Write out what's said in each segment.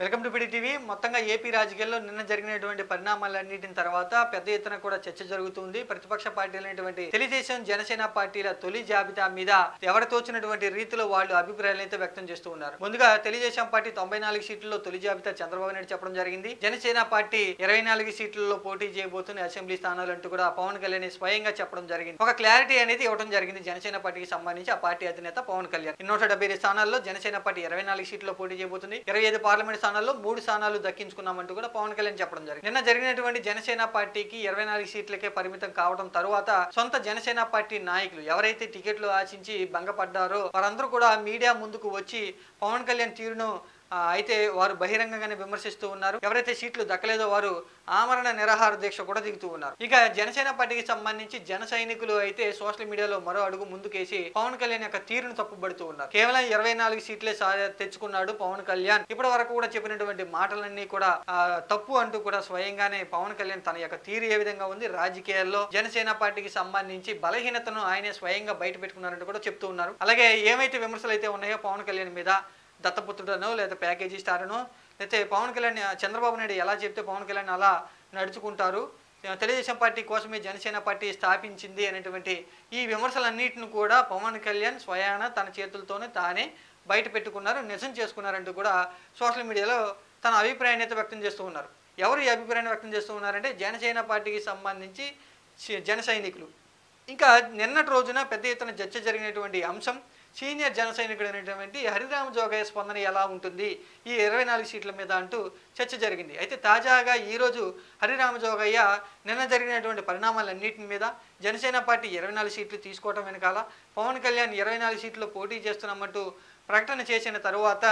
Welcome to PD TV. మొత్తంగా AP రాజకీయాల్లో నిన్న జరిగినటువంటి పరిణామాలన్నిటిని తర్వాత పెద్ద ఎత్తున కూడా చర్చ జరుగుతుంది. ప్రతిపక్ష పార్టీలైనటువంటి తెలుగుదేశం, జనసేన పార్టీల తొలి జాబితా మీద ఎవరు తోచినటువంటి రీతిలో వాళ్ళు అభిప్రాయాలను అయితే వ్యక్తం చేస్తూ ఉన్నారు. ముందుగా తెలుగుదేశం పార్టీ 94 సీట్లలో తొలి జాబితా చంద్రబాబు నాయుడు చెప్పడం జరిగింది. జనసేన పార్టీ 24 సీట్లలో పోటీ చేయబోతున్న అసెంబ్లీ స్థానాలు అంటూ కూడా పవన్ కళ్యాణ్ స్వయంగా చెప్పడం జరిగింది. ఒక క్లారిటీ అనేది ఇవ్వడం జరిగింది జనసేన పార్టీకి సంబంధించి ఆ పార్టీ అధినేత పవన్ కళ్యాణ్. 175 స్థానాల్లో జనసేన పార్టీ 24 సీట్లలో పోటీ చేయబోతుంది. 25 పార్లమెంట్ స్థానాల్లో 3 స్థానాలు దక్కించుకున్నామంటూ కూడా పవన్ కళ్యాణ్ చెప్పడం జరిగింది. నిన్న జరిగినటువంటి జనసేన పార్టీకి 24 సీట్లకే పరిమితం కావడం తరువాత సొంత జనసేన పార్టీ నాయకులు ఎవరైతే టికెట్లు ఆశించి భంగపడ్డారో వారందరూ కూడా మీడియా ముందుకు వచ్చి పవన్ కళ్యాణ్ తీరును అయితే వారు బహిరంగంగానే విమర్శిస్తూ ఉన్నారు. ఎవరైతే సీట్లు దక్కలేదో వారు ఆమరణ నిరాహార దీక్ష కూడా దిగుతూ ఉన్నారు. ఇక జనసేన పార్టీకి సంబంధించి జన సైనికులు అయితే సోషల్ మీడియాలో మరో అడుగు ముందుకేసి పవన్ కళ్యాణ్ యొక్క తీరును తప్పుబడుతూ ఉన్నారు. కేవలం 24 సీట్లే తెచ్చుకున్నాడు పవన్ కళ్యాణ్, ఇప్పటి వరకు కూడా చెప్పినటువంటి మాటలన్నీ కూడా తప్పు అంటూ కూడా స్వయంగానే పవన్ కళ్యాణ్ తన యొక్క తీరు ఏ విధంగా ఉంది, రాజకీయాల్లో జనసేన పార్టీకి సంబంధించి బలహీనతను ఆయనే స్వయంగా బయట పెట్టుకున్నారంటూ కూడా చెప్తూ ఉన్నారు. అలాగే ఏమైతే విమర్శలు అయితే ఉన్నాయో పవన్ కళ్యాణ్ మీద, దత్తపుత్రుడనో లేదా ప్యాకేజీ స్టార్నో లేకపోతే పవన్ కళ్యాణ్ చంద్రబాబు నాయుడు ఎలా చెప్తే పవన్ కళ్యాణ్ అలా నడుచుకుంటారు, తెలుగుదేశం పార్టీ కోసమే జనసేన పార్టీ స్థాపించింది అనేటువంటి ఈ విమర్శలన్నింటిని కూడా పవన్ కళ్యాణ్ స్వయాన తన చేతులతోనే తానే బయట పెట్టుకున్నారు, నిజం చేసుకున్నారంటూ కూడా సోషల్ మీడియాలో తన అభిప్రాయాన్ని అయితే వ్యక్తం చేస్తూ ఉన్నారు. ఎవరు ఈ అభిప్రాయాన్ని వ్యక్తం చేస్తూ ఉన్నారంటే జనసేన పార్టీకి సంబంధించి జన సైనికులు. ఇంకా నిన్నటి రోజున పెద్ద ఎత్తున చర్చ జరిగినటువంటి అంశం సీనియర్ జన సైనికుడు అయినటువంటి హరిరామ జోగయ్య స్పందన ఎలా ఉంటుంది ఈ 24 సీట్ల మీద అంటూ చర్చ జరిగింది. అయితే తాజాగా ఈరోజు హరిరామ జోగయ్య నిన్న జరిగినటువంటి పరిణామాలన్నింటి మీద జనసేన పార్టీ 24 సీట్లు తీసుకోవటం వెనకాల పవన్ కళ్యాణ్ 24 సీట్లు పోటీ చేస్తున్నామంటూ ప్రకటన చేసిన తరువాత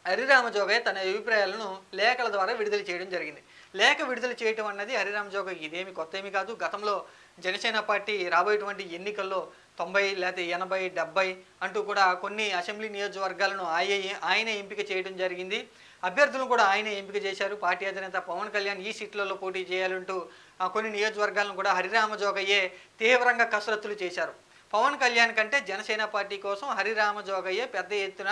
హరిరామ జోగయ్య తన అభిప్రాయాలను లేఖల ద్వారా విడుదల చేయడం జరిగింది. లేఖ విడుదల చేయటం అన్నది హరిరామ జోగయ్య ఇదేమి కొత్త ఏమి కాదు. గతంలో జనసేన పార్టీ రాబోయేటువంటి ఎన్నికల్లో 90 లేకపోతే 80, 70 అంటూ కూడా కొన్ని అసెంబ్లీ నియోజకవర్గాలను ఆయన ఎంపిక చేయడం జరిగింది. అభ్యర్థులను కూడా ఆయన ఎంపిక చేశారు. పార్టీ అధినేత పవన్ కళ్యాణ్ ఈ సీట్లలో పోటీ చేయాలంటూ కొన్ని నియోజకవర్గాలను కూడా హరిరామ జోగయ్యే తీవ్రంగా కసరత్తులు చేశారు. పవన్ కళ్యాణ్ కంటే జనసేన పార్టీ కోసం హరిరామ జోగయ్య పెద్ద ఎత్తున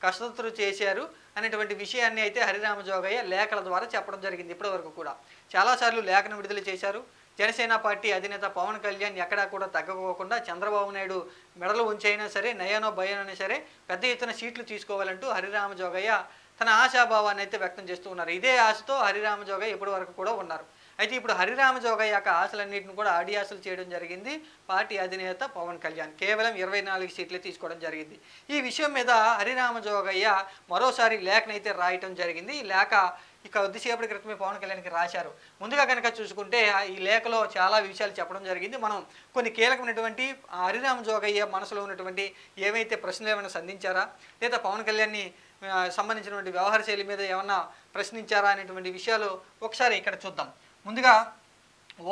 కసరత్తులు చేశారు అనేటువంటి విషయాన్ని అయితే హరిరామ జోగయ్య లేఖల ద్వారా చెప్పడం జరిగింది. ఇప్పటివరకు కూడా చాలాసార్లు లేఖను విడుదల చేశారు. జనసేన పార్టీ అధినేత పవన్ కళ్యాణ్ ఎక్కడా కూడా తగ్గకోకుండా చంద్రబాబు నాయుడు మెడలు ఉంచైనా సరే నయనో భయనైనా సరే పెద్ద ఎత్తున సీట్లు తీసుకోవాలంటూ హరిరామ జోగయ్య తన ఆశాభావాన్ని అయితే వ్యక్తం చేస్తూ ఉన్నారు. ఇదే ఆశతో హరిరామ జోగయ్య ఇప్పటి వరకు కూడా ఉన్నారు. అయితే ఇప్పుడు హరిరామ జోగయ్య యొక్క ఆశలన్నింటిని కూడా ఆడియాసలు చేయడం జరిగింది పార్టీ అధినేత పవన్ కళ్యాణ్. కేవలం 24 సీట్లు తీసుకోవడం జరిగింది. ఈ విషయం మీద హరిరామ జోగయ్య మరోసారి లేఖనైతే రాయటం జరిగింది. ఈ లేఖ ఇక కొద్దిసేపటి క్రితమే పవన్ కళ్యాణ్కి రాశారు. ముందుగా కనుక చూసుకుంటే ఈ లేఖలో చాలా విషయాలు చెప్పడం జరిగింది. మనం కొన్ని కీలకమైనటువంటి హరిరామ జోగయ్య మనసులో ఉన్నటువంటి ఏవైతే ప్రశ్నలు ఏమైనా సంధించారా లేదా పవన్ కళ్యాణ్ని సంబంధించినటువంటి వ్యవహార శైలి మీద ఏమన్నా ప్రశ్నించారా అనేటువంటి విషయాలు ఒకసారి ఇక్కడ చూద్దాం. ముందుగా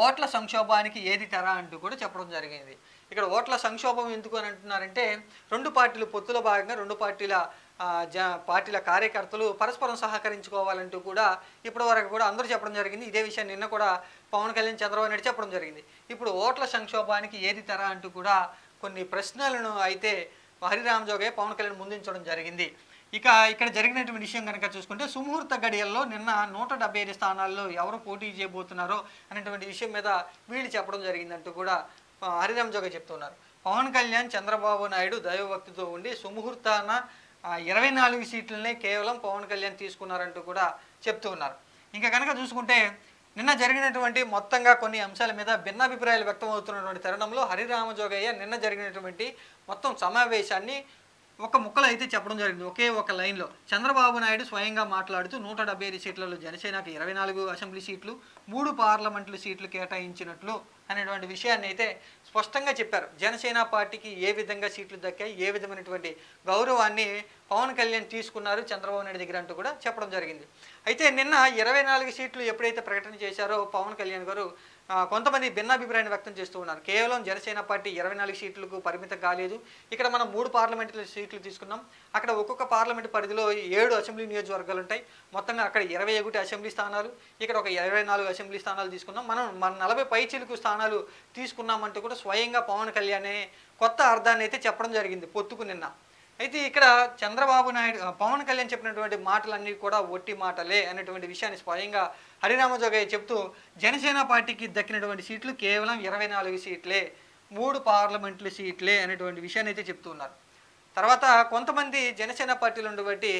ఓట్ల సంక్షోభానికి ఏది తెర అంటూ కూడా చెప్పడం జరిగింది. ఇక్కడ ఓట్ల సంక్షోభం ఎందుకు అని అంటున్నారంటే రెండు పార్టీలు పొత్తులో భాగంగా రెండు పార్టీల కార్యకర్తలు పరస్పరం సహకరించుకోవాలంటూ కూడా ఇప్పటివరకు కూడా అందరూ చెప్పడం జరిగింది. ఇదే విషయాన్ని నిన్న కూడా పవన్ కళ్యాణ్, చంద్రబాబు నాయుడు చెప్పడం జరిగింది. ఇప్పుడు ఓట్ల సంక్షోభానికి ఏది తెర అంటూ కూడా కొన్ని ప్రశ్నలను అయితే హరిరామ జోగయ్య పవన్ కళ్యాణ్ ముందుంచడం జరిగింది. ఇక ఇక్కడ జరిగినటువంటి విషయం కనుక చూసుకుంటే సుముహూర్త గడియల్లో నిన్న 175 స్థానాల్లో ఎవరు పోటీ చేయబోతున్నారో అనేటువంటి విషయం మీద వీళ్ళు చెప్పడం జరిగిందంటూ కూడా హరిరామ జోగయ్య చెప్తున్నారు. పవన్ కళ్యాణ్, చంద్రబాబు నాయుడు దైవభక్తితో ఉండి సుముహూర్తాన 24 సీట్లనే కేవలం పవన్ కళ్యాణ్ తీసుకున్నారంటూ కూడా చెప్తూ ఉన్నారు. ఇంకా కనుక చూసుకుంటే నిన్న జరిగినటువంటి మొత్తంగా కొన్ని అంశాల మీద భిన్నాభిప్రాయాలు వ్యక్తం అవుతున్నటువంటి తరుణంలో హరిరామ జోగయ్య నిన్న జరిగినటువంటి మొత్తం సమావేశాన్ని ఒక ముక్కలో అయితే చెప్పడం జరిగింది. ఒకే ఒక లైన్లో చంద్రబాబు నాయుడు స్వయంగా మాట్లాడుతూ 175 సీట్లలో జనసేనకు 24 అసెంబ్లీ సీట్లు, 3 పార్లమెంట్లు సీట్లు కేటాయించినట్లు అనేటువంటి విషయాన్ని అయితే స్పష్టంగా చెప్పారు. జనసేన పార్టీకి ఏ విధంగా సీట్లు దక్కాయి, ఏ విధమైనటువంటి గౌరవాన్ని పవన్ కళ్యాణ్ తీసుకున్నారు చంద్రబాబు నాయుడు దగ్గర అంటూ కూడా చెప్పడం జరిగింది. అయితే నిన్న 24 సీట్లు ఎప్పుడైతే ప్రకటన చేశారో పవన్ కళ్యాణ్ గారు కొంతమంది భిన్నాభిప్రాయాన్ని వ్యక్తం చేస్తూ ఉన్నారు. కేవలం జనసేన పార్టీ 24 సీట్లకు పరిమితం కాలేదు. ఇక్కడ మనం 3 పార్లమెంటు సీట్లు తీసుకున్నాం. అక్కడ ఒక్కొక్క పార్లమెంటు పరిధిలో 7 అసెంబ్లీ నియోజకవర్గాలు ఉంటాయి. మొత్తంగా అక్కడ 21 అసెంబ్లీ స్థానాలు, ఇక్కడ ఒక 24 అసెంబ్లీ స్థానాలు తీసుకున్నాం. మన 40 పైచిలుకు స్థానాలు తీసుకున్నామంటూ కూడా స్వయంగా పవన్ కళ్యాణ్ కొత్త అర్థాన్ని అయితే చెప్పడం జరిగింది పొత్తుకు నిన్న. అయితే ఇక్కడ చంద్రబాబు నాయుడు పవన్ కళ్యాణ్ చెప్పినటువంటి మాటలన్నీ కూడా ఒట్టి మాటలే అనేటువంటి విషయాన్ని స్వయంగా హరిరామజోగయ్య చెప్తూ జనసేన పార్టీకి దక్కినటువంటి సీట్లు కేవలం 24 సీట్లే, 3 పార్లమెంట్లు సీట్లే అనేటువంటి విషయాన్ని అయితే చెప్తూ ఉన్నారు. తర్వాత కొంతమంది జనసేన పార్టీలో ఉన్నటువంటి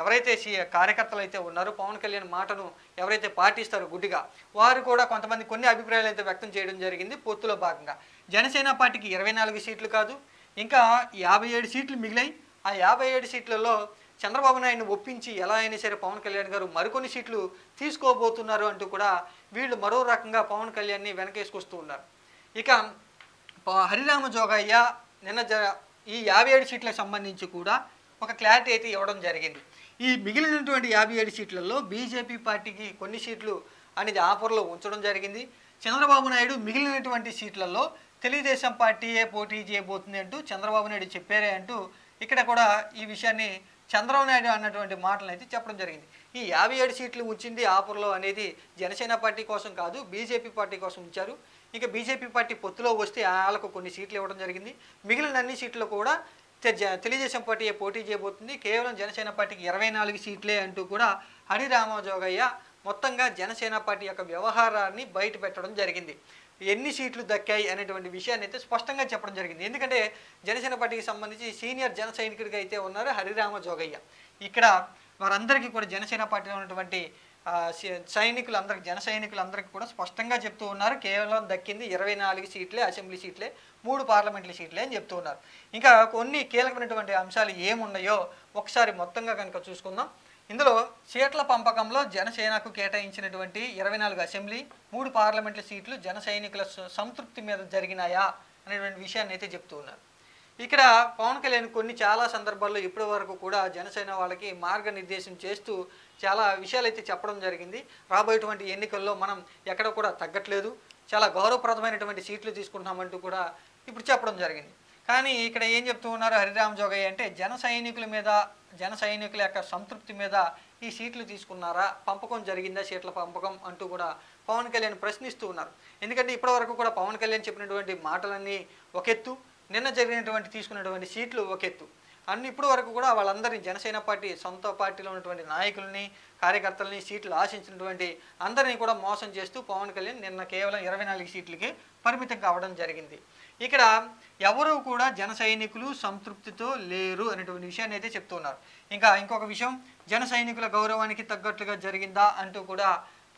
ఎవరైతే కార్యకర్తలు అయితే ఉన్నారో పవన్ కళ్యాణ్ మాటను ఎవరైతే పాటిస్తారో గుడ్డిగా, వారు కూడా కొంతమంది కొన్ని అభిప్రాయాలు అయితే వ్యక్తం చేయడం జరిగింది. పొత్తులో భాగంగా జనసేన పార్టీకి 24 సీట్లు కాదు, ఇంకా 57 సీట్లు మిగిలాయి. ఆ 57 సీట్లలో చంద్రబాబు నాయుడిని ఒప్పించి ఎలా అయినా సరే పవన్ కళ్యాణ్ గారు మరికొన్ని సీట్లు తీసుకోబోతున్నారు అంటూ కూడా వీళ్ళు మరో రకంగా పవన్ కళ్యాణ్ని వెనకేసుకొస్తూ ఉన్నారు. ఇక హరిరామజోగయ్య నిన్న ఈ 57 సీట్లకు సంబంధించి కూడా ఒక క్లారిటీ అయితే ఇవ్వడం జరిగింది. ఈ మిగిలినటువంటి 57 సీట్లలో బీజేపీ పార్టీకి కొన్ని సీట్లు అనేది ఆఫర్లో ఉంచడం జరిగింది. చంద్రబాబు నాయుడు మిగిలినటువంటి సీట్లలో తెలుగుదేశం పార్టీయే పోటీ చేయబోతుంది అంటూ చంద్రబాబు నాయుడు చెప్పారే అంటూ ఇక్కడ కూడా ఈ విషయాన్ని చంద్రబాబు నాయుడు అన్నటువంటి మాటలను అయితే చెప్పడం జరిగింది. ఈ 57 సీట్లు ఉంచింది ఆఫర్లో అనేది జనసేన పార్టీ కోసం కాదు, బీజేపీ పార్టీ కోసం ఉంచారు. ఇంకా బీజేపీ పార్టీ పొత్తులో వస్తే వాళ్ళకు కొన్ని సీట్లు ఇవ్వడం జరిగింది. మిగిలిన అన్ని సీట్లు కూడా తెలుగుదేశం పార్టీ పోటీ చేయబోతుంది, కేవలం జనసేన పార్టీకి 24 సీట్లే అంటూ కూడా హరిరామజోగయ్య మొత్తంగా జనసేన పార్టీ యొక్క వ్యవహారాన్ని బయట పెట్టడం జరిగింది. ఎన్ని సీట్లు దక్కాయి అనేటువంటి విషయాన్ని అయితే స్పష్టంగా చెప్పడం జరిగింది. ఎందుకంటే జనసేన పార్టీకి సంబంధించి సీనియర్ జన సైనికుడిగా అయితే ఉన్నారు హరిరామజోగయ్య. ఇక్కడ వారందరికీ కూడా జనసేన పార్టీలో ఉన్నటువంటి సైనికులందరికీ జన సైనికులందరికీ కూడా స్పష్టంగా చెప్తూ ఉన్నారు, కేవలం దక్కింది 24 సీట్లే, అసెంబ్లీ సీట్లే, 3 పార్లమెంట్ల సీట్లే అని చెప్తూ ఉన్నారు. ఇంకా కొన్ని కీలకమైనటువంటి అంశాలు ఏమున్నాయో ఒకసారి మొత్తంగా కనుక చూసుకుందాం. ఇందులో సీట్ల పంపకంలో జనసేనకు కేటాయించినటువంటి 24 అసెంబ్లీ, 3 పార్లమెంట్ల సీట్లు జన సైనికుల సంతృప్తి మీద జరిగినాయా అనేటువంటి విషయాన్ని అయితే చెప్తూ ఉన్నారు. ఇక్కడ పవన్ కళ్యాణ్ చాలా సందర్భాల్లో ఇప్పటి వరకు కూడా జనసేన వాళ్ళకి మార్గనిర్దేశం చేస్తూ చాలా విషయాలు అయితే చెప్పడం జరిగింది. రాబోయేటువంటి ఎన్నికల్లో మనం ఎక్కడ కూడా తగ్గట్లేదు, చాలా గౌరవప్రదమైనటువంటి సీట్లు తీసుకుంటున్నామంటూ కూడా ఇప్పుడు చెప్పడం జరిగింది. కానీ ఇక్కడ ఏం చెప్తూ ఉన్నారు హరిరామజోగయ్య అంటే జన సైనికుల యొక్క సంతృప్తి మీద ఈ సీట్లు తీసుకున్నారా, పంపకం జరిగిందా, సీట్ల పంపకం అంటూ కూడా పవన్ కళ్యాణ్ ప్రశ్నిస్తూ ఉన్నారు. ఎందుకంటే ఇప్పటివరకు కూడా పవన్ కళ్యాణ్ చెప్పినటువంటి మాటలన్నీ ఒక ఎత్తు, నిన్న జరిగినటువంటి తీసుకున్నటువంటి సీట్లు ఒక ఎత్తు. ఇప్పుడు వరకు కూడా వాళ్ళందరినీ జనసేన పార్టీ సొంత పార్టీలో ఉన్నటువంటి నాయకుల్ని, కార్యకర్తలని, సీట్లు ఆశించినటువంటి అందరినీ కూడా మోసం చేస్తూ పవన్ కళ్యాణ్ నిన్న కేవలం 24 సీట్లకి పరిమితం కావడం జరిగింది. ఇక్కడ ఎవరు కూడా జన సైనికులు సంతృప్తితో లేరు అనేటువంటి విషయాన్ని అయితే చెప్తున్నారు. ఇంకొక విషయం, జన సైనికుల గౌరవానికి తగ్గట్లుగా జరిగిందా అంటూ కూడా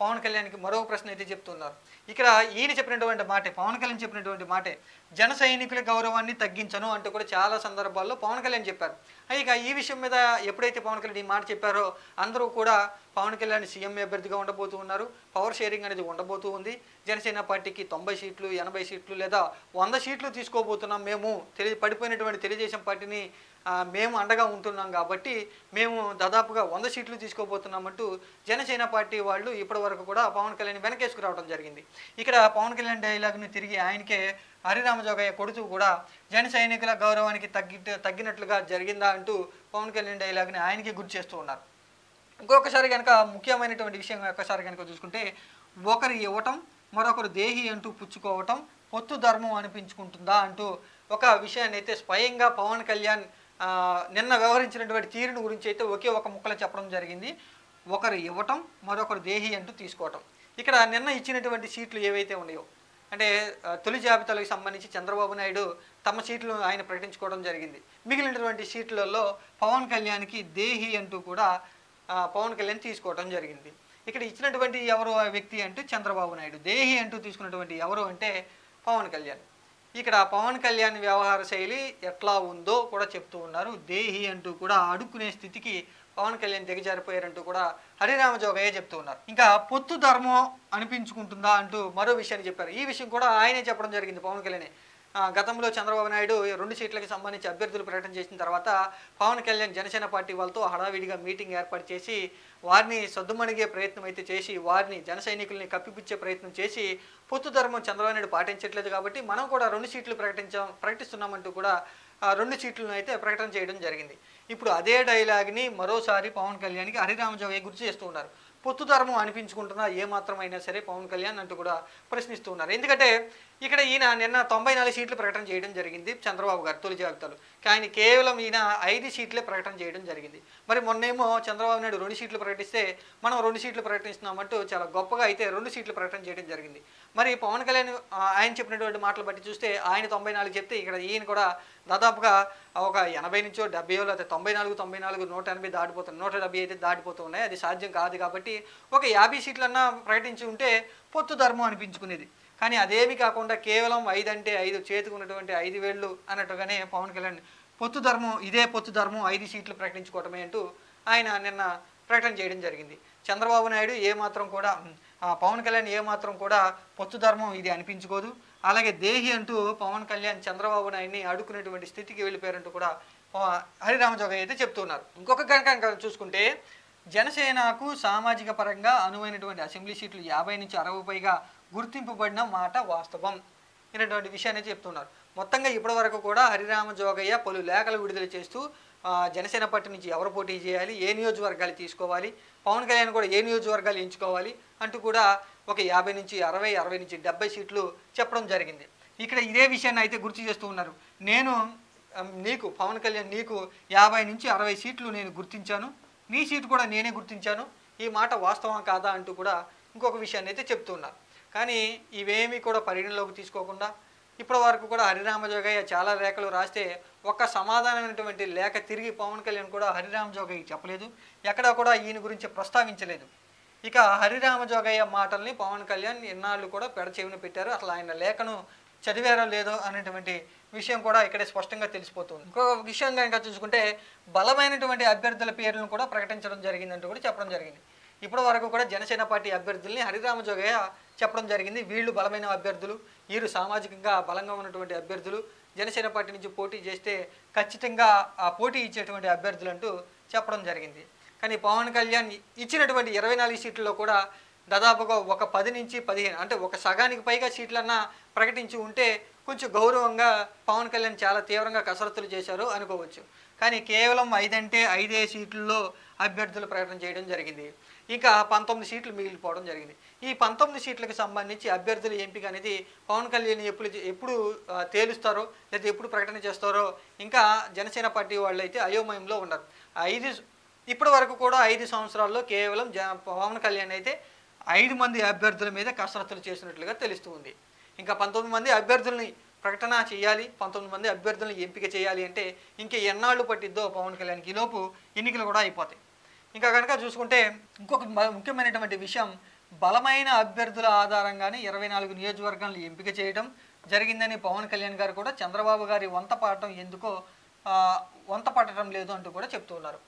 పవన్ కళ్యాణ్కి మరో ప్రశ్న అయితే చెప్తున్నారు. ఇక్కడ ఈయన చెప్పినటువంటి మాటే, పవన్ కళ్యాణ్ చెప్పినటువంటి మాటే, జన సైనికుల గౌరవాన్ని తగ్గించను అంటూ కూడా చాలా సందర్భాల్లో పవన్ కళ్యాణ్ చెప్పారు. ఇక ఈ విషయం మీద ఎప్పుడైతే పవన్ కళ్యాణ్ ఈ మాట చెప్పారో అందరూ కూడా పవన్ కళ్యాణ్ సీఎం అభ్యర్థిగా ఉండబోతూ ఉన్నారు, పవర్ షేరింగ్ అనేది ఉండబోతూ ఉంది, జనసేన పార్టీకి 90 సీట్లు 80 సీట్లు లేదా 100 సీట్లు తీసుకోబోతున్నాం, మేము పడిపోయినటువంటి తెలుగుదేశం పార్టీని మేము అండగా ఉంటున్నాం కాబట్టి మేము దాదాపుగా 100 సీట్లు తీసుకోబోతున్నామంటూ జనసేన పార్టీ వాళ్ళు ఇప్పటి వరకు కూడా పవన్ కళ్యాణ్ వెనకేసుకురావడం జరిగింది. ఇక్కడ పవన్ కళ్యాణ్ డైలాగ్ని తిరిగి ఆయనకే హరిరామజోగయ్య కొడుతూ కూడా జన సైనికుల గౌరవానికి తగ్గినట్లుగా జరిగిందా అంటూ పవన్ కళ్యాణ్ డైలాగ్ని ఆయనకి గుర్తు చేస్తూ ఉన్నారు. ఇంకొకసారి కనుక ముఖ్యమైనటువంటి విషయం ఒకసారి కనుక చూసుకుంటే, ఒకరు ఇవ్వటం మరొకరు దేహి అంటూ పుచ్చుకోవటం పొత్తు ధర్మం అనిపించుకుంటుందా అంటూ ఒక విషయాన్ని అయితే స్వయంగా పవన్ కళ్యాణ్ నిన్న వ్యవహరించినటువంటి తీరుని గురించి అయితే ఒకే ఒక ముక్కలో చెప్పడం జరిగింది. ఒకరు ఇవ్వటం మరొకరు దేహి అంటూ తీసుకోవటం. ఇక్కడ నిన్న ఇచ్చినటువంటి సీట్లు ఏవైతే ఉన్నాయో అంటే తొలి జాబితాలకు సంబంధించి చంద్రబాబు నాయుడు తమ సీట్లు ఆయన ప్రకటించుకోవడం జరిగింది. మిగిలినటువంటి సీట్లలో పవన్ కళ్యాణ్కి దేహి అంటూ కూడా పవన్ కళ్యాణ్ తీసుకోవడం జరిగింది. ఇక్కడ ఇచ్చినటువంటి ఎవరు వ్యక్తి అంటే చంద్రబాబు నాయుడు, దేహి అంటూ తీసుకున్నటువంటి ఎవరు అంటే పవన్ కళ్యాణ్. ఇక్కడ పవన్ కళ్యాణ్ వ్యవహార శైలి ఎట్లా ఉందో కూడా చెప్తూ ఉన్నారు. దేహి అంటూ కూడా అడుక్కునే స్థితికి పవన్ కళ్యాణ్ దిగజారిపోయారంటూ కూడా హరిరామజోగయ్య చెప్తూ ఉన్నారు. ఇంకా పొత్తు ధర్మం అనిపించుకుంటుందా అంటూ మరో విషయాన్ని చెప్పారు. ఈ విషయం కూడా ఆయనే చెప్పడం జరిగింది పవన్ కళ్యాణ్. గతంలో చంద్రబాబు నాయుడు 2 సీట్లకు సంబంధించి అభ్యర్థులు ప్రకటన చేసిన తర్వాత పవన్ కళ్యాణ్ జనసేన పార్టీ వాళ్ళతో హడావిడిగా మీటింగ్ ఏర్పాటు చేసి వారిని సద్దుమణిగే ప్రయత్నం అయితే చేసి వారిని జన సైనికుల్ని కప్పిపుచ్చే ప్రయత్నం చేసి పొత్తు ధర్మం చంద్రబాబు నాయుడు పాటించట్లేదు కాబట్టి మనం కూడా 2 సీట్లు ప్రకటిస్తున్నామంటూ కూడా 2 సీట్లను అయితే ప్రకటన చేయడం జరిగింది. ఇప్పుడు అదే డైలాగ్ని మరోసారి పవన్ కళ్యాణ్కి హరిరామ జోగయ్య గుర్తు చేస్తూ ఉన్నారు. పొత్తు ధర్మం అనిపించుకుంటున్నా ఏమాత్రమైనా సరే పవన్ కళ్యాణ్ అంటూ కూడా ప్రశ్నిస్తూ ఉన్నారు. ఎందుకంటే ఇక్కడ ఈయన నిన్న 94 సీట్లు ప్రకటన చేయడం జరిగింది చంద్రబాబు గారు తొలి జాబితాలో, కానీ కేవలం ఈయన 5 సీట్లే ప్రకటన చేయడం జరిగింది. మరి మొన్నేమో చంద్రబాబు నాయుడు 2 సీట్లు ప్రకటిస్తే మనం 2 సీట్లు ప్రకటిస్తున్నామంటూ చాలా గొప్పగా అయితే 2 సీట్లు ప్రకటన చేయడం జరిగింది. మరి పవన్ కళ్యాణ్ ఆయన చెప్పినటువంటి మాటలు బట్టి చూస్తే ఆయన 94 చెప్తే ఇక్కడ ఈయన కూడా దాదాపుగా ఒక 80 నుంచో 70 లేకపోతే 94, 180 దాటిపోతుంది, 170 అయితే దాటిపోతున్నాయి. అది సాధ్యం కాదు కాబట్టి ఒక 50 సీట్లన్నా ప్రకటించి ఉంటే పొత్తు ధర్మం అనిపించుకునేది. కానీ అదేమి కాకుండా కేవలం 5 అంటే 5 చేతుకున్నటువంటి 5 వేళ్ళు అన్నట్టుగానే పవన్ కళ్యాణ్ పొత్తు ధర్మం, ఇదే పొత్తు ధర్మం 5 సీట్లు ప్రకటించుకోవటమే అంటూ ఆయన నిన్న ప్రకటన చేయడం జరిగింది. చంద్రబాబు నాయుడు ఏమాత్రం కూడా పవన్ కళ్యాణ్ ఏమాత్రం కూడా పొత్తు ధర్మం ఇది అనిపించుకోదు, అలాగే దేహి అంటూ పవన్ కళ్యాణ్ చంద్రబాబు నాయుడిని అడుక్కునేటువంటి స్థితికి వెళ్ళిపోయారంటూ కూడా హరిరామ జోగయ్య అయితే చెప్తున్నారు. ఇంకొక కనుక చూసుకుంటే జనసేనకు సామాజిక పరంగా అనువైనటువంటి అసెంబ్లీ సీట్లు 50 నుంచి 60 పైగా గుర్తింపబడిన మాట వాస్తవం అనేటువంటి విషయాన్ని చెప్తున్నారు. మొత్తంగా ఇప్పటి వరకు కూడా హరిరామ జోగయ్య పలు లేఖలు విడుదల చేస్తూ జనసేన పార్టీ నుంచి ఎవరు పోటీ చేయాలి, ఏ నియోజకవర్గాలు తీసుకోవాలి, పవన్ కళ్యాణ్ కూడా ఏ నియోజకవర్గాలు ఎంచుకోవాలి అంటూ కూడా ఒక 50 నుంచి 60, 60 నుంచి 70 సీట్లు చెప్పడం జరిగింది. ఇక్కడ ఇదే విషయాన్ని అయితే గుర్తు చేస్తూ ఉన్నారు. నేను నీకు పవన్ కళ్యాణ్ నీకు 50 నుంచి 60 సీట్లు నేను గుర్తించాను, నీ సీటు కూడా నేనే గుర్తించాను, ఈ మాట వాస్తవం కాదా అంటూ కూడా ఇంకొక విషయాన్ని అయితే చెప్తున్నారు. కానీ ఇవేమీ కూడా పరిగణలోకి తీసుకోకుండా ఇప్పటి వరకు కూడా హరిరామ జోగయ్య చాలా లేఖలు రాస్తే ఒక్క సమాధానమైనటువంటి లేఖ తిరిగి పవన్ కళ్యాణ్ కూడా హరిరామ జోగయ్య చెప్పలేదు, ఎక్కడా కూడా ఈయన గురించి ప్రస్తావించలేదు. ఇక హరిరామ జోగయ్య మాటల్ని పవన్ కళ్యాణ్ ఎన్నాళ్ళు కూడా పెడచెవిన పెట్టారు. అసలు ఆయన లేఖను చదివారో లేదో అనేటువంటి విషయం కూడా ఇక్కడే స్పష్టంగా తెలిసిపోతుంది. ఇంకొక విషయం కనుక చూసుకుంటే బలమైనటువంటి అభ్యర్థుల పేర్లను కూడా ప్రకటించడం జరిగిందంటూ కూడా చెప్పడం జరిగింది. ఇప్పటి వరకు కూడా జనసేన పార్టీ అభ్యర్థుల్ని హరిరామ జోగయ్య చెప్పడం జరిగింది. వీళ్ళు బలమైన అభ్యర్థులు, వీరు సామాజికంగా బలంగా ఉన్నటువంటి అభ్యర్థులు, జనసేన పార్టీ నుంచి పోటీ చేస్తే ఖచ్చితంగా ఆ పోటీ ఇచ్చేటువంటి అభ్యర్థులు అంటూ చెప్పడం జరిగింది. కానీ పవన్ కళ్యాణ్ ఇచ్చినటువంటి 24 సీట్లలో కూడా దాదాపుగా ఒక 10 నుంచి 15 అంటే ఒక సగానికి పైగా సీట్లన్నా ప్రకటించి ఉంటే కొంచెం గౌరవంగా పవన్ కళ్యాణ్ చాలా తీవ్రంగా కసరత్తులు చేశారు అనుకోవచ్చు. కానీ కేవలం 5 అంటే 5 సీట్లలో అభ్యర్థులు ప్రకటన చేయడం జరిగింది. ఇంకా 19 సీట్లు మిగిలిపోవడం జరిగింది. ఈ 19 సీట్లకు సంబంధించి అభ్యర్థుల ఎంపిక అనేది పవన్ కళ్యాణ్ ఎప్పుడు తేలుస్తారో లేదా ఎప్పుడు ప్రకటన చేస్తారో ఇంకా జనసేన పార్టీ వాళ్ళు అయితే అయోమయంలో ఉన్నారు. ఇప్పటి వరకు కూడా 5 సంవత్సరాల్లో కేవలం పవన్ కళ్యాణ్ అయితే 5 మంది అభ్యర్థుల మీద కసరత్తులు చేసినట్లుగా తెలుస్తుంది. ఇంకా 19 మంది అభ్యర్థుల్ని ప్రకటన చేయాలి, 19 మంది అభ్యర్థులను ఎంపిక చేయాలి అంటే ఇంకా ఎన్నాళ్ళు పట్టిద్దో పవన్ కళ్యాణ్కి, ఈలోపు ఎన్నికలు కూడా అయిపోతాయి. ఇంకా కనుక చూసుకుంటే ఇంకొక ముఖ్యమైనటువంటి విషయం, బలమైన అభ్యర్థుల ఆధారంగానే 24 నియోజకవర్గాలను ఎంపిక చేయడం జరిగిందని పవన్ కళ్యాణ్ గారు కూడా చంద్రబాబు గారి వంత పట్టడం లేదు అంటూ కూడా చెప్తున్నారు.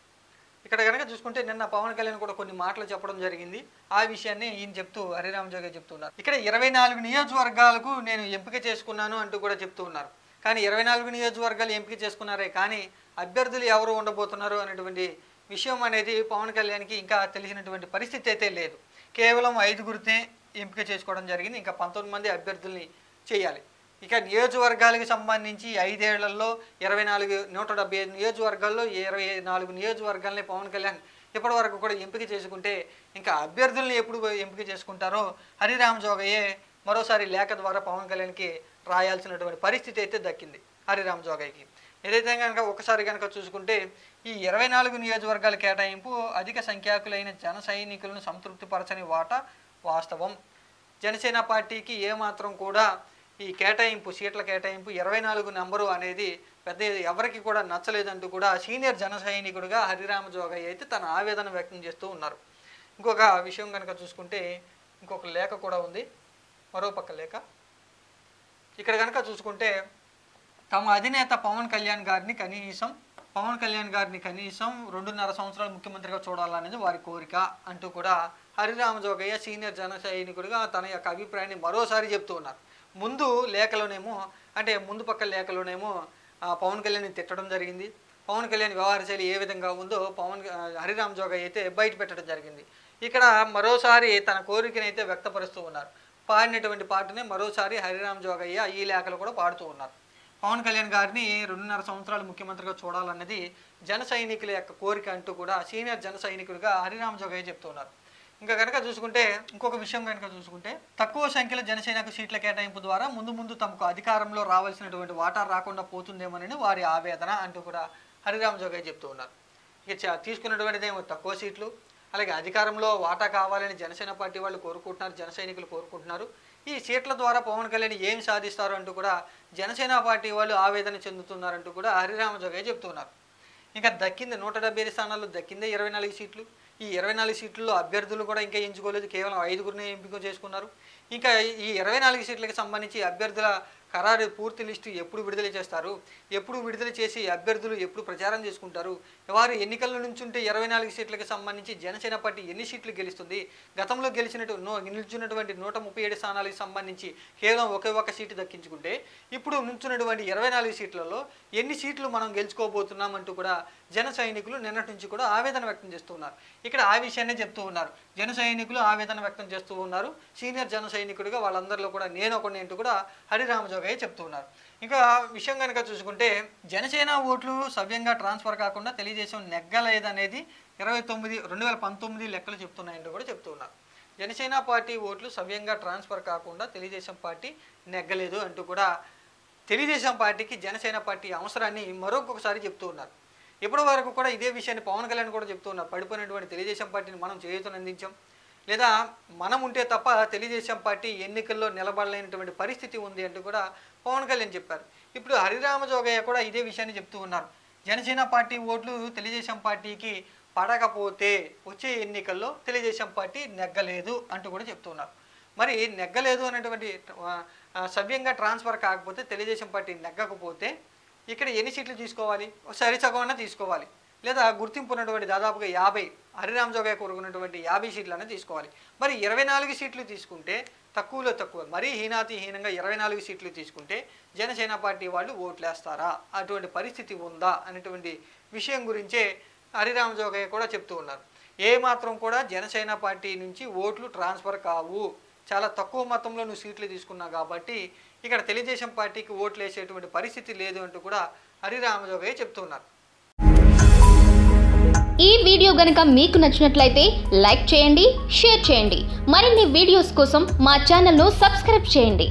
ఇక్కడ కనుక చూసుకుంటే నిన్న పవన్ కళ్యాణ్ కూడా కొన్ని మాటలు చెప్పడం జరిగింది. ఆ విషయాన్ని ఈయన చెప్తూ హరిరామ జోగయ్య చెప్తున్నారు. ఇక్కడ 24 నియోజకవర్గాలకు నేను ఎంపిక చేసుకున్నాను అంటూ కూడా చెప్తూ ఉన్నారు. కానీ 24 నియోజకవర్గాలు ఎంపిక చేసుకున్నారే కానీ అభ్యర్థులు ఎవరు ఉండబోతున్నారు అనేటువంటి విషయం అనేది పవన్ కళ్యాణ్కి ఇంకా తెలిసినటువంటి పరిస్థితి అయితే లేదు. కేవలం 5గురినే ఎంపిక చేసుకోవడం జరిగింది. ఇంకా 19 మంది అభ్యర్థుల్ని చేయాలి. ఇక నియోజకవర్గాలకు సంబంధించి 5 ఏళ్లలో 175 నియోజకవర్గాల్లో 24 నియోజకవర్గాలని పవన్ కళ్యాణ్ ఇప్పటి వరకు కూడా ఎంపిక చేసుకుంటే ఇంకా అభ్యర్థుల్ని ఎప్పుడు ఎంపిక చేసుకుంటారో హరిరామ జోగయ్యే మరోసారి లేఖ ద్వారా పవన్ కళ్యాణ్కి రాయాల్సినటువంటి పరిస్థితి అయితే దక్కింది హరిరామ జోగయ్యకి. ఏదైతే కనుక ఒకసారి కనుక చూసుకుంటే ఈ 24 నియోజకవర్గాల కేటాయింపు అధిక సంఖ్యాకులైన జన సైనికులను సంతృప్తిపరచని వాటా వాస్తవం. జనసేన పార్టీకి ఏమాత్రం కూడా ఈ కేటాయింపు సీట్ల కేటాయింపు 24 నెంబరు అనేది పెద్ద ఎవరికి కూడా నచ్చలేదంటూ కూడా సీనియర్ జన సైనికుడిగా హరిరామ జోగయ్య అయితే తన ఆవేదన వ్యక్తం చేస్తూ ఉన్నారు. ఇంకొక విషయం కనుక చూసుకుంటే ఇంకొక లేఖ కూడా ఉంది, మరోపక్క లేఖ. ఇక్కడ కనుక చూసుకుంటే తమ అధినేత పవన్ కళ్యాణ్ గారిని కనీసం 2.5 సంవత్సరాలు ముఖ్యమంత్రిగా చూడాలనేది వారి కోరిక అంటూ కూడా హరిరామ జోగయ్య సీనియర్ జన సైనికుడిగా తన యొక్క అభిప్రాయాన్ని మరోసారి చెప్తూ ఉన్నారు. ముందు పక్క లేఖలోనేమో పవన్ కళ్యాణ్ని తిట్టడం జరిగింది. పవన్ కళ్యాణ్ వ్యవహార శైలి ఏ విధంగా ఉందో హరిరామ జోగయ్య అయితే బయట పెట్టడం జరిగింది. ఇక్కడ మరోసారి తన కోరికనైతే వ్యక్తపరుస్తూ ఉన్నారు. పాడినటువంటి పాటనే మరోసారి హరిరామ జోగయ్య ఈ లేఖలు కూడా పాడుతూ ఉన్నారు. పవన్ కళ్యాణ్ గారిని 2.5 సంవత్సరాలు ముఖ్యమంత్రిగా చూడాలన్నది జన సైనికుల యొక్క కోరిక అంటూ కూడా సీనియర్ జన సైనికుడిగా హరిరామ జోగయ్య చెప్తున్నారు. ఇంకా కనుక చూసుకుంటే ఇంకొక విషయం కనుక చూసుకుంటే తక్కువ సంఖ్యలో జనసేనకు సీట్ల కేటాయింపు ద్వారా ముందు తమకు అధికారంలో రావాల్సినటువంటి వాటా రాకుండా పోతుందేమోనని వారి ఆవేదన అంటూ కూడా హరిరామ జోగయ్య చెప్తూ ఉన్నారు. ఇక తీసుకున్నటువంటిదేమో తక్కువ సీట్లు, అలాగే అధికారంలో వాటా కావాలని జనసేన పార్టీ వాళ్ళు కోరుకుంటున్నారు, జన సైనికులు కోరుకుంటున్నారు. ఈ సీట్ల ద్వారా పవన్ కళ్యాణ్ ఏం సాధిస్తారు అంటూ కూడా జనసేన పార్టీ వాళ్ళు ఆవేదన చెందుతున్నారంటూ కూడా హరిరామ జోగయ్య చెప్తున్నారు. ఇంకా దక్కింది 175 స్థానాల్లో దక్కిందే 24 సీట్లు. ఈ 24 సీట్లలో అభ్యర్థులు కూడా ఇంకా ఎంచుకోలేదు, కేవలం 5గురిని ఎంపిక చేసుకున్నారు. ఇంకా ఈ 24 సీట్లకు సంబంధించి అభ్యర్థుల ఖరారు పూర్తి లిస్టు ఎప్పుడు విడుదల చేస్తారు, ఎప్పుడు విడుదల చేసి అభ్యర్థులు ఎప్పుడు ప్రచారం చేసుకుంటారు, వారు ఎన్నికల నుంచి ఉంటే 24 సీట్లకు సంబంధించి జనసేన పార్టీ ఎన్ని సీట్లు గెలుస్తుంది, గతంలో నిల్చున్నటువంటి 137 స్థానాలకు సంబంధించి కేవలం ఒక్క సీటు దక్కించుకుంటే ఇప్పుడు నుంచున్నటువంటి 24 సీట్లలో ఎన్ని సీట్లు మనం గెలుచుకోబోతున్నామంటూ కూడా జన సైనికులు నిన్నటి నుంచి కూడా ఆవేదన వ్యక్తం చేస్తున్నారు. ఇక్కడ ఆ విషయాన్ని చెప్తూ ఉన్నారు. జన సైనికులు ఆవేదన వ్యక్తం చేస్తూ ఉన్నారు. సీనియర్ జన సైనికుడిగా వాళ్ళందరిలో కూడా నేను ఒకటి అంటూ కూడా హరిరామ జోగయ్య చెప్తూ ఉన్నారు. ఇంకా విషయం కనుక చూసుకుంటే జనసేన ఓట్లు సవ్యంగా ట్రాన్స్ఫర్ కాకుండా తెలుగుదేశం నెగ్గలేదనేది 2019 లెక్కలు చెప్తున్నాయంటూ కూడా చెప్తూ ఉన్నారు. జనసేన పార్టీ ఓట్లు సవ్యంగా ట్రాన్స్ఫర్ కాకుండా తెలుగుదేశం పార్టీ నెగ్గలేదు అంటూ కూడా తెలుగుదేశం పార్టీకి జనసేన పార్టీ అవసరాన్ని మరొకసారి చెప్తూ ఉన్నారు. ఇప్పటి వరకు కూడా ఇదే విషయాన్ని పవన్ కళ్యాణ్ కూడా చెప్తూ ఉన్నారు. పడిపోయినటువంటి తెలుగుదేశం పార్టీని మనం చేయూతను అందించాం, లేదా మనం ఉంటే తప్ప తెలుగుదేశం పార్టీ ఎన్నికల్లో నిలబడలేనటువంటి పరిస్థితి ఉంది అంటూ కూడా పవన్ కళ్యాణ్ చెప్పారు. ఇప్పుడు హరిరామ జోగయ్య కూడా ఇదే విషయాన్ని చెప్తూ ఉన్నారు. జనసేన పార్టీ ఓట్లు తెలుగుదేశం పార్టీకి పడకపోతే వచ్చే ఎన్నికల్లో తెలుగుదేశం పార్టీ నెగ్గలేదు అంటూ కూడా చెప్తున్నారు. మరి నెగ్గలేదు అనేటువంటి సవ్యంగా ట్రాన్స్ఫర్ కాకపోతే తెలుగుదేశం పార్టీ నెగ్గకపోతే ఇక్కడ ఎన్ని సీట్లు తీసుకోవాలి, సరిసగమన్నా తీసుకోవాలి, లేదా గుర్తింపు ఉన్నటువంటి దాదాపుగా 50 హరిరామ జోగయ్య కోరుకున్నటువంటి 50 సీట్లనే తీసుకోవాలి. మరి 24 సీట్లు తీసుకుంటే తక్కువలో తక్కువ, మరీ హీనంగా 24 సీట్లు తీసుకుంటే జనసేన పార్టీ వాళ్ళు ఓట్లేస్తారా, అటువంటి పరిస్థితి ఉందా అనేటువంటి విషయం గురించే హరిరామ జోగయ్య కూడా చెప్తూ ఉన్నారు. ఏ మాత్రం కూడా జనసేన పార్టీ నుంచి ఓట్లు ట్రాన్స్ఫర్ కావు, చాలా తక్కువ మొత్తంలో నువ్వు సీట్లు తీసుకున్నావు కాబట్టి ఇక్కడ తెలుగుదేశం పార్టీకి ఓట్లు వేసేటువంటి పరిస్థితి లేదు అంటూ కూడా హరిరామ జోగయ్య చెప్తున్నారు. ఈ వీడియో గనుక మీకు నచ్చినట్లయితే లైక్ చేయండి, షేర్ చేయండి. మరిన్ని వీడియోస్ కోసం మా ఛానల్ను సబ్స్క్రైబ్ చేయండి.